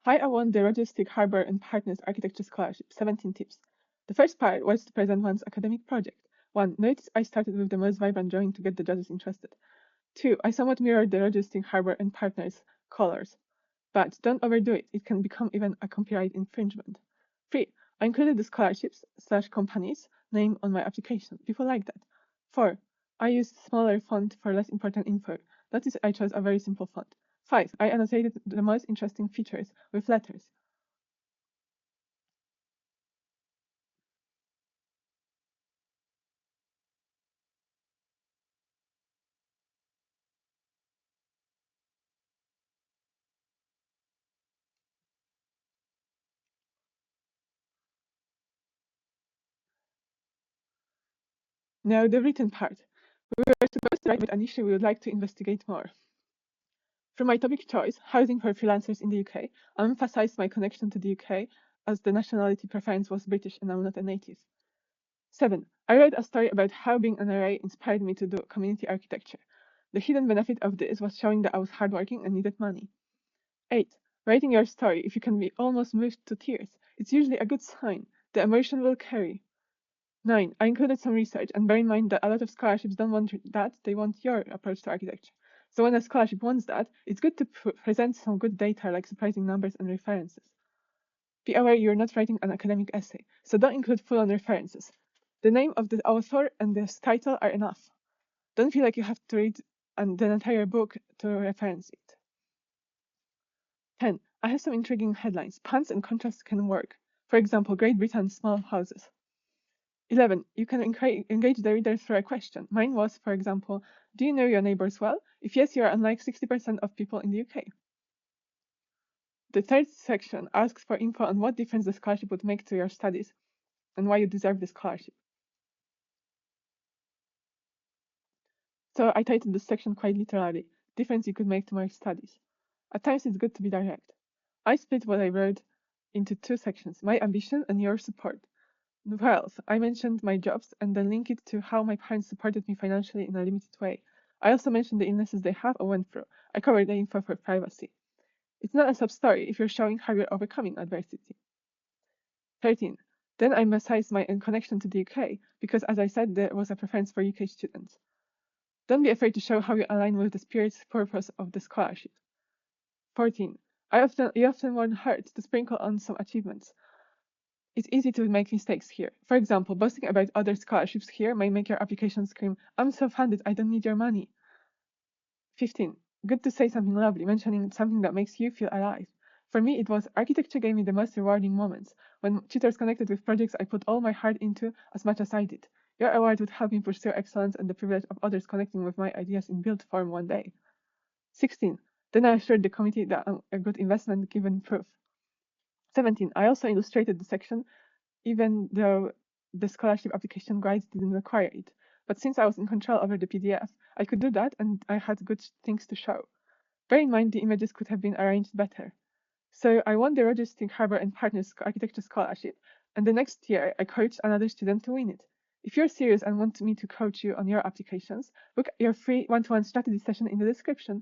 Hi, I won the Rogers Stirk Harbour Partners Architecture Scholarship, 17 tips. The first part was to present one's academic project. 1. Notice I started with the most vibrant drawing to get the judges interested. 2. I somewhat mirrored the Rogers Stirk Harbour Partners colors. But don't overdo it, it can become even a copyright infringement. 3. I included the scholarships/companies name on my application. People like that. 4. I used smaller font for less important info. Notice I chose a very simple font. 5. I annotated the most interesting features with letters. Now the written part. We were supposed to write about an issue we would like to investigate more. For my topic choice, housing for freelancers in the UK, I emphasized my connection to the UK as the nationality preference was British and I'm not a native. 7. I wrote a story about how being an RA inspired me to do community architecture. The hidden benefit of this was showing that I was hardworking and needed money. 8. Writing your story, if you can be almost moved to tears, it's usually a good sign. The emotion will carry. 9. I included some research, and bear in mind that a lot of scholarships don't want that, they want your approach to architecture. So when a scholarship wants that, it's good to present some good data like surprising numbers and references. Be aware you're not writing an academic essay, so don't include full-on references. The name of the author and the title are enough. Don't feel like you have to read the entire book to reference it. 10. I have some intriguing headlines. Puns and contrasts can work. For example, Great Britain's small houses. 11. You can engage the reader through a question. Mine was, for example, do you know your neighbors well? If yes, you are unlike 60% of people in the UK. The third section asks for info on what difference the scholarship would make to your studies and why you deserve the scholarship. So I titled this section quite literally, difference you could make to my studies. At times it's good to be direct. I split what I wrote into two sections, my ambition and your support. Well, I mentioned my jobs and then link it to how my parents supported me financially in a limited way. I also mentioned the illnesses they have or went through. I covered the info for privacy. It's not a sub-story if you're showing how you're overcoming adversity. 13. Then I emphasized my connection to the UK because, as I said, there was a preference for UK students. Don't be afraid to show how you align with the spirit's purpose of the scholarship. 14. You often want hurt to sprinkle on some achievements. It's easy to make mistakes here. For example, boasting about other scholarships here may make your application scream, I'm so funded, I don't need your money. 15. Good to say something lovely, mentioning something that makes you feel alive. For me, it was architecture gave me the most rewarding moments. When tutors connected with projects I put all my heart into as much as I did. Your award would help me pursue excellence and the privilege of others connecting with my ideas in built form one day. 16. Then I assured the committee that I'm a good investment given proof. 17. I also illustrated the section even though the scholarship application guides didn't require it. But since I was in control over the PDF, I could do that and I had good things to show. Bear in mind the images could have been arranged better. So I won the Rogers Stirk Harbour Partners Architecture Scholarship, and the next year I coached another student to win it. If you're serious and want me to coach you on your applications, book your free one-to-one strategy session in the description.